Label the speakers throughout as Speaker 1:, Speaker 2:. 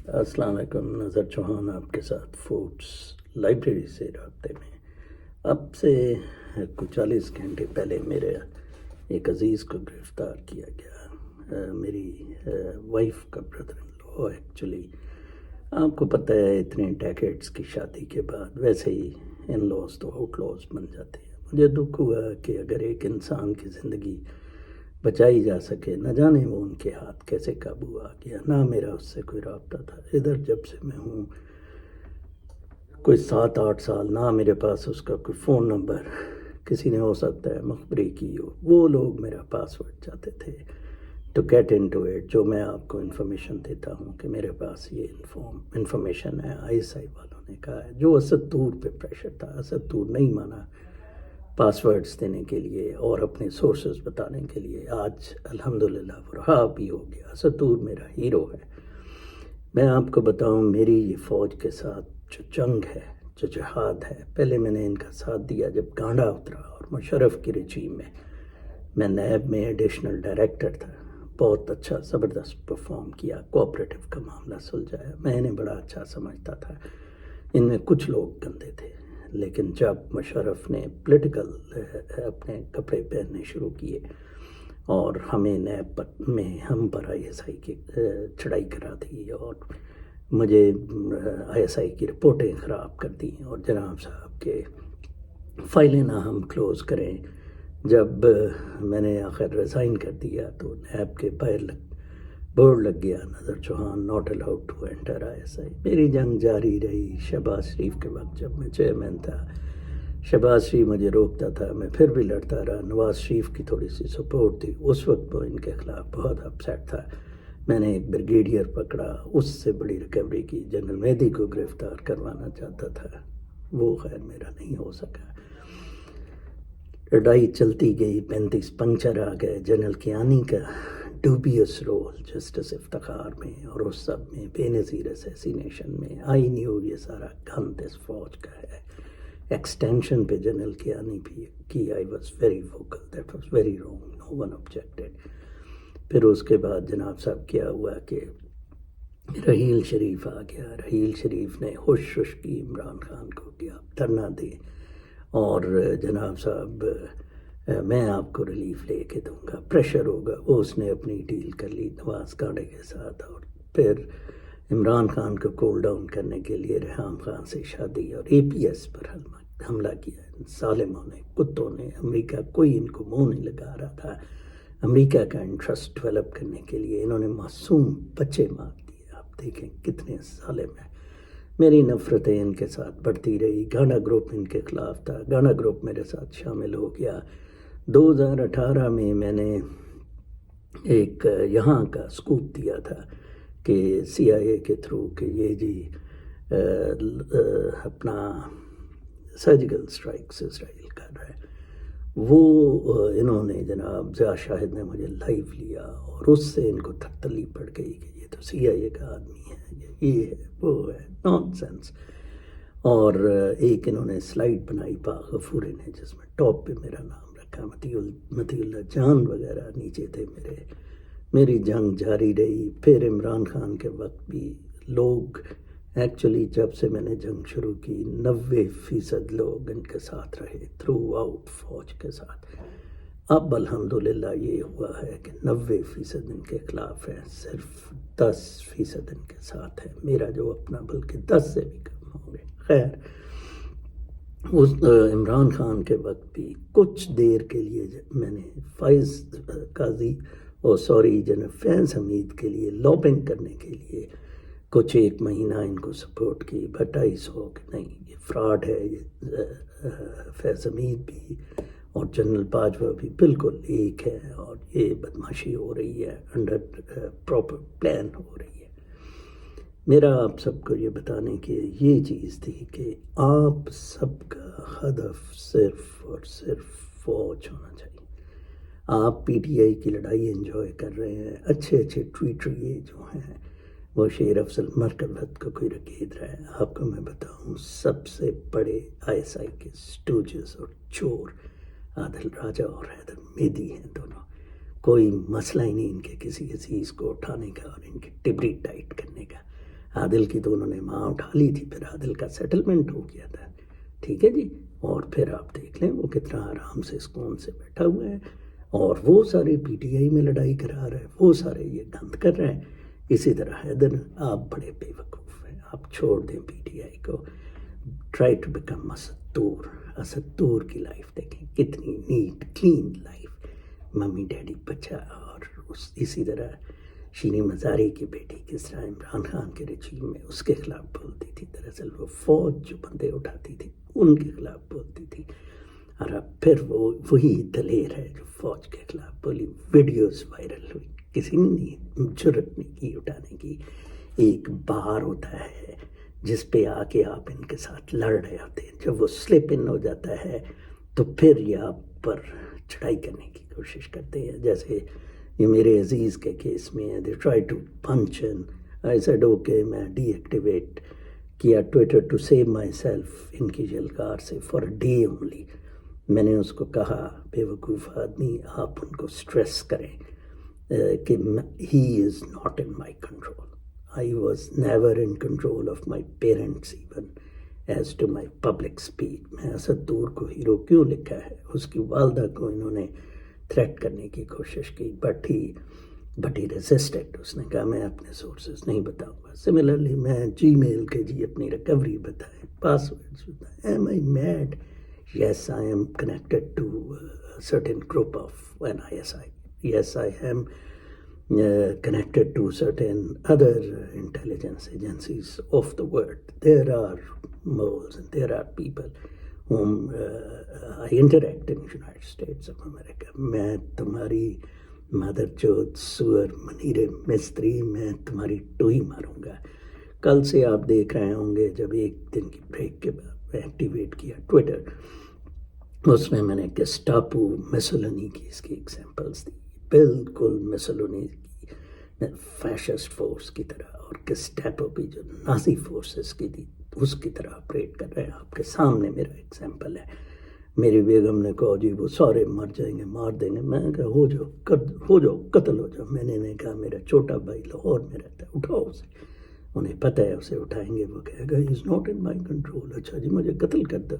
Speaker 1: السلام علیکم، نظر چوہان آپ کے ساتھ فوڈس لائبریری سے رابطے میں۔ اب سے کچھ 40 گھنٹے پہلے میرے ایک عزیز کو گرفتار کیا گیا، میری وائف کا بردر ان لو۔ ایکچولی آپ کو پتہ ہے اتنے ڈیکیڈس کی شادی کے بعد ویسے ہی ان لوز تو آؤٹ لوز بن جاتے ہیں۔ مجھے دکھ ہوا کہ اگر ایک انسان کی زندگی بچائی جا سکے، نہ جانے وہ ان کے ہاتھ کیسے قابو آ گیا۔ نہ میرا اس سے کوئی رابطہ تھا، ادھر جب سے میں ہوں کوئی 7-8 سال، نہ میرے پاس اس کا کوئی فون نمبر، کسی نے ہو سکتا ہے مخبری کی ہو، وہ لوگ میرا پاسورڈ چاہتے تھے to get into it. جو میں آپ کو انفارمیشن دیتا ہوں کہ میرے پاس یہ انفارمیشن ہے، ISI والوں نے کہا ہے، جو اسد طور پہ پریشر تھا، اسد طور نہیں مانا پاسورڈز دینے کے لیے اور اپنے سورسز بتانے کے لیے۔ آج الحمدللہ وہ رہا بھی ہو گیا، اسد طور میرا ہیرو ہے۔ میں آپ کو بتاؤں، میری یہ فوج کے ساتھ جو جنگ ہے، جو جہاد ہے، پہلے میں نے ان کا ساتھ دیا جب گانڈا اترا اور مشرف کی رجیم میں نیب میں ایڈیشنل ڈائریکٹر تھا۔ بہت اچھا زبردست پرفارم کیا، کوآپریٹو کا معاملہ سلجھایا، میں انہیں بڑا اچھا سمجھتا تھا۔ ان میں کچھ لوگ گندے تھے، لیکن جب مشرف نے پولیٹیکل اپنے کپڑے پہننے شروع کیے اور ہمیں نیب میں ہم پر ISI کی چڑھائی کرا دی اور مجھے ISI کی رپورٹیں خراب کر دیں اور جناب صاحب کے فائلیں نہ ہم کلوز کریں، جب میں نے آخر ریزائن کر دیا تو نیب کے باہر بورڈ لگ گیا، Nazar Chauhan not allowed to enter ISI۔ میری جنگ جاری رہی۔ شہباز شریف کے وقت جب میں چیئرمین تھا، شہباز شریف مجھے روکتا تھا، میں پھر بھی لڑتا رہا۔ نواز شریف کی تھوڑی سی سپورٹ تھی، اس وقت وہ ان کے خلاف بہت اپسیٹ تھا۔ میں نے ایک بریگیڈیئر پکڑا، اس سے بڑی ریکوری کی، جنرل مہدی کو گرفتار کروانا چاہتا تھا، وہ خیر میرا نہیں ہو سکا۔ لڑائی چلتی گئی، 35 پنکچر آ گئے۔ جنرل کیانی کا ڈوبیس رول جسٹس افتخار میں اور اس سب میں، بے نظیر اسیسینیشن میں، آئی نیو یہ سارا گند اس فوج کا ہے۔ ایکسٹینشن پہ جنرل کیانی بھی کی، I was very vocal, that was very wrong, no one objected. پھر اس کے بعد جناب صاحب کیا ہوا کہ رحیل شریف آ گیا۔ رحیل شریف نے ہوش کی عمران خان کو کہ آپ دھرنا دیں اور جناب صاحب میں آپ کو ریلیف لے کے دوں گا، پریشر ہوگا۔ وہ اس نے اپنی ڈیل کر لی نواز گانڈے کے ساتھ، اور پھر عمران خان کو کول ڈاؤن کرنے کے لیے ریحام خان سے شادی اور APS پر حملہ کیا۔ ظالموں نے، کتوں نے، امریکہ کوئی ان کو منہ نہیں لگا رہا تھا امریکہ کا انٹرسٹ ڈیولپ کرنے کے لیے، انہوں نے معصوم بچے مار دیے۔ آپ دیکھیں کتنے ظالم ہیں۔ میری نفرتیں ان کے ساتھ بڑھتی رہی۔ گانا گروپ ان کے خلاف تھا، گانا گروپ میرے ساتھ شامل ہو گیا۔ 2018 میں میں نے ایک یہاں کا سکوپ دیا تھا کہ CIA کے تھرو کہ یہ جی اپنا سرجیکل اسٹرائکس اسرائیل کر رہا ہے، وہ انہوں نے جناب ضیاء شاہد نے مجھے لائیو لیا اور اس سے ان کو تھتلی پڑ گئی کہ یہ تو CIA کا آدمی ہے، یہ ہے وہ ہے، نان سینس۔ اور ایک انہوں نے سلائیڈ بنائی پاک غفوری نے، جس میں ٹاپ پہ میرا نام رکھا، متی اللہ جان وغیرہ نیچے تھے میرے۔ میری جنگ جاری رہی۔ پھر عمران خان کے وقت بھی لوگ، ایکچولی جب سے میں نے جنگ شروع کی 90% لوگ ان کے ساتھ رہے، تھرو آؤٹ فوج کے ساتھ۔ اب الحمدللہ یہ ہوا ہے کہ 90% ان کے خلاف ہے، صرف 10% ان کے ساتھ ہے، میرا جو اپنا، بلکہ 10 سے بھی کم ہوں گے۔ خیر، اس عمران خان کے وقت بھی کچھ دیر کے لیے میں نے فائز قاضی جنرل فیض حمید کے لیے لابنگ کرنے کے لیے کچھ 1 مہینہ ان کو سپورٹ کی، بٹ آئی سو کہ نہیں، یہ فراڈ ہے، یہ فیض حمید بھی اور جنرل باجوہ بھی بالکل ایک ہے اور یہ بدماشی ہو رہی ہے، انڈر پراپر پلان ہو رہی ہے۔ میرا آپ سب کو یہ بتانے کی یہ چیز تھی کہ آپ سب کا ہدف صرف اور صرف فوج ہونا چاہیے۔ آپ PTI کی لڑائی انجوائے کر رہے ہیں، اچھے اچھے ٹویٹر جو ہیں وہ شیر افضل مرکبت کو کوئی رکید رہا ہے۔ آپ کو میں بتاؤں، سب سے بڑے ISI کے سٹوجز اور چور عادل راجہ اور حیدر میدی ہیں دونوں۔ کوئی مسئلہ ہی نہیں ان کے کسی عزیز کو اٹھانے کا اور ان کی ٹبری ٹائٹ کرنے کا۔ عادل کی تو انہوں نے ماں اٹھا لی تھی، پھر عادل کا سیٹلمنٹ ہو گیا تھا، ٹھیک ہے جی. اور پھر آپ دیکھ لیں وہ کتنا آرام سے سکون سے بیٹھا ہوا ہے، اور وہ سارے پی ٹی آئی میں لڑائی کرا رہے ہیں، وہ سارے یہ گند کر رہے ہیں. اسی طرح حیدر، آپ بڑے بے وقوف ہیں، آپ چھوڑ دیں پی ٹی آئی کو. ٹرائی ٹو بیکم اسدور. اسدور کی لائف دیکھیں کتنی neat clean life, mummy daddy بچہ. اور اسی طرح شینی مزاری کی بیٹی کس طرح عمران خان کے رجیم میں اس کے خلاف بولتی تھی، دراصل وہ فوج جو بندے اٹھاتی تھی ان کے خلاف بولتی تھی. اور اب پھر وہ وہی دلیر ہے جو فوج کے خلاف بولی. ویڈیوز وائرل ہوئی، کسی نے نہیں جرت نہیں کی اٹھانے کی. ایک بار ہوتا ہے جس پہ آ کے آپ ان کے ساتھ لڑ رہے ہوتے ہیں، جب وہ سلپ ان ہو جاتا ہے تو پھر یہ آپ پر چڑھائی کرنے کی کوشش کرتے ہیں. جیسے یہ میرے عزیز کے کیس میں ہے، they try to punch in. I said okay, میں ڈی ایکٹیویٹ کیا Twitter to save myself ان کی جلکار سے فار اے ڈے اونلی. میں نے اس کو کہا بے وقوف آدمی، آپ ان کو اسٹریس کریں کہ he is not in my control. I was never in control of my parents even as to my public speech. میں اسدور کو ہیرو کیوں لکھا ہے؟ اس کی والدہ کو انہوں نے تھریٹ کرنے کی کوشش کی، بٹ ہی ریزسٹڈ. اس نے کہا میں اپنے سورسز نہیں بتاؤں گا. سملرلی میں جی میل کے جی اپنی ریکوری بتائیں، پاسورڈز بتائیں. Am I mad? Yes, I am connected to a certain group of an ISI. Yes, I am connected to certain other intelligence agencies of the world. There are moles and there are people whom I interact in the United States of America. میں تمہاری مادر چوت سور منیر مستری، میں تمہاری ٹوئی ماروں گا. کل سے آپ دیکھ رہے ہوں گے جب ایک دن کی بریک کے بعد میں ایکٹیویٹ کیا ٹویٹر، اس میں نے گیسٹاپو میسولینی کی اس کی ایگزامپلس دی. بالکل میسولینی کی فیشسٹ فورس کی طرح، اور گیسٹاپو کی جو نازی فورسز کی تھی اس کی طرح آپریٹ کر رہے ہیں. آپ کے سامنے میرا ایگزامپل ہے. میری بیگم نے کہا جی وہ سارے مر جائیں گے، مار دیں گے. میں نے کہا ہو جاؤ قتل ہو جاؤ. میں نے کہا میرا چھوٹا بھائی لاہور میں رہتا ہے، اٹھاؤ اسے. انہیں پتہ ہے اسے اٹھائیں گے، وہ کہے گا ہی is not in my control. اچھا جی مجھے قتل کر دو.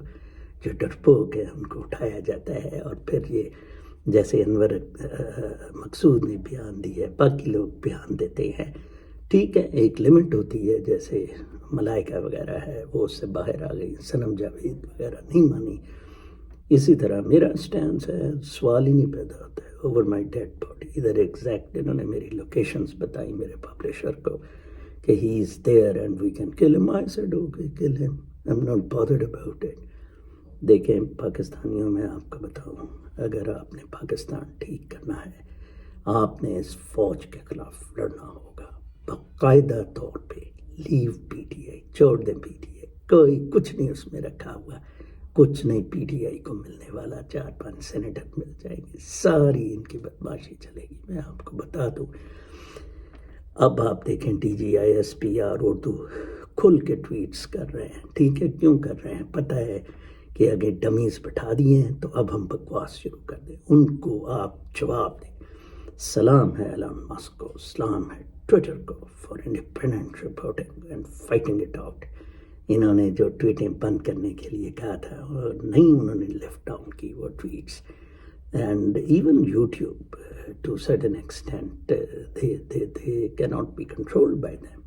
Speaker 1: جو ڈرپوک ہے ان کو اٹھایا جاتا ہے. اور پھر یہ جیسے انور مقصود نے بیان دی ہے، باقی لوگ بیان دیتے ہیں، ٹھیک ہے ایک لمٹ ہوتی ہے. جیسے ملائکہ وغیرہ ہے وہ اس سے باہر آ گئی، صنم جاوید وغیرہ نہیں مانی. اسی طرح میرا اسٹینس ہے، سوال ہی نہیں پیدا ہوتا ہے اوور مائی ڈیڈ باڈی. ادھر ایگزیکٹ انہوں نے میری لوکیشنز بتائی میرے پبلشر کو کہ he is there and we can kill him. I said okay kill him, I am not bothered about it. دیکھیں پاکستانیوں میں آپ کو بتاؤں، اگر آپ نے پاکستان ٹھیک کرنا ہے آپ نے اس فوج کے خلاف لڑنا ہوگا باقاعدہ طور پہ. لیو پی ٹی آئی، چھوڑ دیں پی ٹی آئی، کوئی کچھ نہیں اس میں رکھا ہوا، کچھ نہیں پی ٹی آئی کو ملنے والا. 4-5 سینیٹر مل جائیں گے، ساری ان کی بدماشی چلے گی. میں آپ کو بتا دوں، اب آپ دیکھیں T G I S P R Urdu کھل کے ٹویٹس کر رہے ہیں. ٹھیک ہے کیوں کر رہے ہیں؟ پتہ ہے کہ اگر ڈمیز بٹھا دیے ہیں تو اب ہم بکواس شروع کر دیں. ان کو آپ جواب دیں. سلام ہے ایلن مسک کو، سلام ہے ٹویٹر کو for independent reporting and fighting it out. انہوں نے جو ٹویٹیں بند کرنے کے لیے کہا تھا اور نہیں انہوں نے لیفٹ ڈاؤن کی وہ tweets. And even YouTube to certain extent they cannot be controlled by them.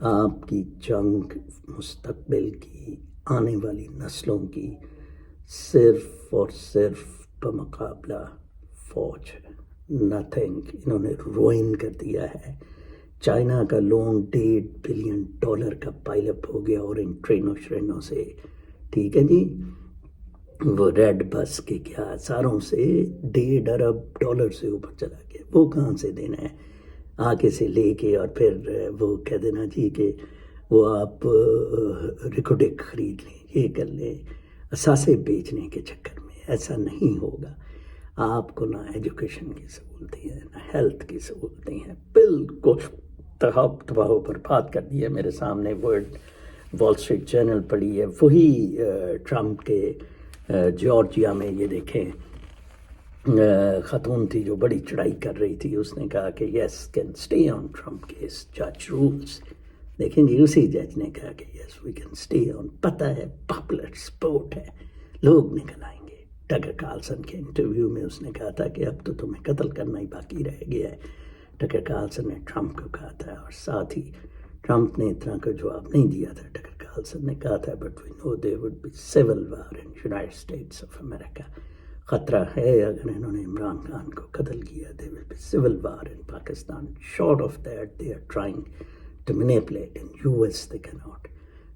Speaker 1: آپ کی جنگ مستقبل کی، آنے والی نسلوں کی، صرف اور صرف بمقابلہ فوج ہے، نتھنگ. انہوں نے روئن کر دیا ہے. چائنا کا لون $1.5 بلین کا پائل اپ ہو گیا اور ان ٹرینوں شرینوں سے، ٹھیک ہے جی. وہ ریڈ بس کے کیا ساروں سے $1.5 ارب سے اوپر چلا گیا. وہ کہاں سے دینا ہے؟ آگے سے لے کے اور پھر وہ کہہ دینا جی کہ وہ آپ ریکوڈک خرید لیں، یہ کر لیں. اثاثے بیچنے کے چکر میں ایسا نہیں ہوگا. آپ کو نہ ایجوکیشن کی سہولتیں ہیں، نہ ہیلتھ کی سہولتیں ہیں. بالکل تباہ و برباد کر دی ہے. میرے سامنے ورلڈ وال اسٹریٹ جرنل پڑھی ہے، وہی ٹرمپ کے جارجیا میں یہ دیکھیں خاتون تھی جو بڑی چڑھائی کر رہی تھی. اس نے کہا کہ yes can stay on Trump case, جج رولز. دیکھیں جی اسی جج نے کہا کہ یس وی کین اسٹے آن، پتہ ہے پاپولر اسپورٹ ہے، لوگ نکل آئیں گے۔ ٹکر کارلسن کے انٹرویو میں اس نے کہا تھا کہ اب تو تمہیں قتل کرنا ہی باقی رہ گیا ہے، ٹکر کارلسن نے ٹرمپ کو کہا تھا، اور ساتھ ہی ٹرمپ نے اتنا کا جواب نہیں دیا تھا، ٹکر کارلسن نے کہا تھا but we know there would be civil war in United States of America, خطرہ ہے اگر انہوں نے عمران خان کو قتل کیا، there will be civil war in Pakistan, short of that they are trying to manipulate, in U S they cannot,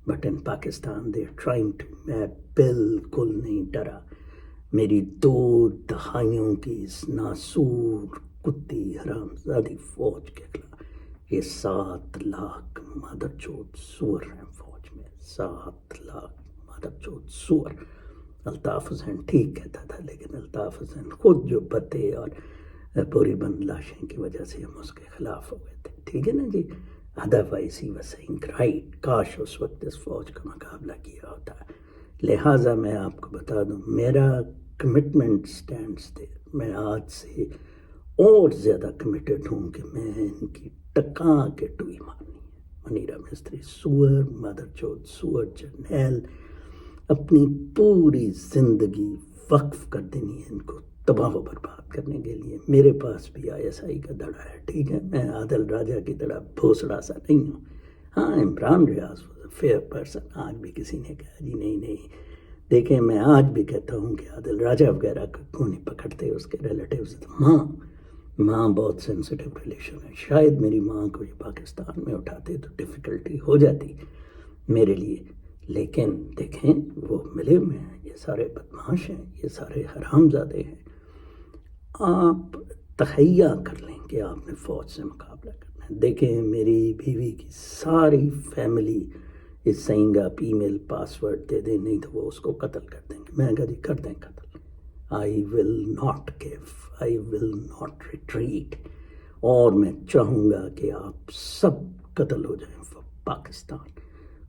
Speaker 1: but in Pakistan they are trying to, میں بالکل نہیں ڈرا، میری 2 دہائیوں کی اس ناسور کتی حرام زادی فوج کے خلاف، یہ 7 لاکھ مادر چود سور ہیں فوج میں، 7 لاکھ مادر چود سور۔ الطاف حسین ٹھیک کہتا تھا، لیکن الطاف حسین خود جو پتے اور پوری بند لاشیں کی وجہ سے ہم اس کے خلاف ہو گئے تھے، ٹھیک ہے نا جی۔ Otherwise he was saying right, کاش اس وقت اس فوج کا مقابلہ کیا ہوتا۔ لہٰذا میں آپ کو بتا دوں میرا کمٹمنٹ اسٹینڈس تھے، میں آج سے اور زیادہ کمیٹڈ ہوں کہ میں ان کی ٹکا کے ٹوئی مارنی ہے۔ منیرا مستری سور، مادر چود سور جرنیل، اپنی پوری زندگی وقف کر دینی ہے ان کو تباہ و برباد کرنے کے لیے۔ میرے پاس بھی ISI کا دڑا ہے، ٹھیک ہے، میں عادل راجہ کی طرح بھوسڑا سا نہیں ہوں۔ ہاں عمران ریاض فیئر پرسن، آج بھی کسی نے کہا جی نہیں، دیکھیں میں آج بھی کہتا ہوں کہ عادل راجہ وغیرہ کو کیوں نہیں پکڑتے اس کے ریلیٹیوز۔ ماں بہت سینسٹیو ریلیشن ہے، شاید میری ماں کو یہ پاکستان میں اٹھاتے تو ڈیفیکلٹی ہو جاتی میرے لیے، لیکن دیکھیں وہ ملے ہوئے ہیں، یہ سارے بدماش ہیں، یہ سارے حرام زادے ہیں۔ آپ تہیہ کر لیں کہ آپ نے فوج سے مقابلہ کرنا ہے۔ دیکھیں میری بیوی کی ساری فیملی اس سینگ آپ ای میل پاسورڈ دے دیں، نہیں تو وہ اس کو قتل کر دیں گے۔ میں کہا جی کر دیں قتل، I will not give, I will not retreat، اور میں چاہوں گا کہ آپ سب قتل ہو جائیں for پاکستان۔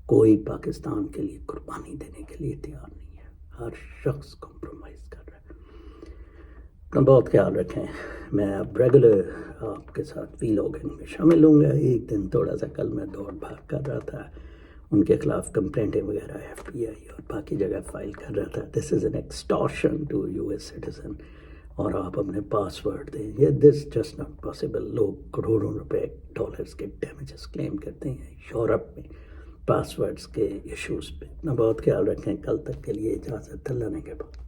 Speaker 1: کوئی پاکستان کے لیے قربانی دینے کے لیے تیار نہیں ہے، ہر شخص کمپرومائز کر رہا ہے۔ اپنا بہت خیال رکھیں، میں اب ریگولر آپ کے ساتھ ویلاگنگ میں شامل ہوں گا۔ ایک دن تھوڑا سا کل میں دوڑ بھاگ کر رہا تھا، ان کے خلاف کمپلینٹیں وغیرہ FBI اور باقی جگہ فائل کر رہا تھا۔ This is an extortion to US citizen, اور آپ اپنے پاسورڈ دیں، یہ دس جسٹ ناٹ پاسبل۔ لوگ کروڑوں روپے ڈالرز کے ڈیمیجز کلیم کرتے ہیں یورپ میں پاسورڈز کے ایشوز پہ۔ اپنا بہت خیال رکھیں، کل تک کے لیے اجازت، اللہ نے کے بعد۔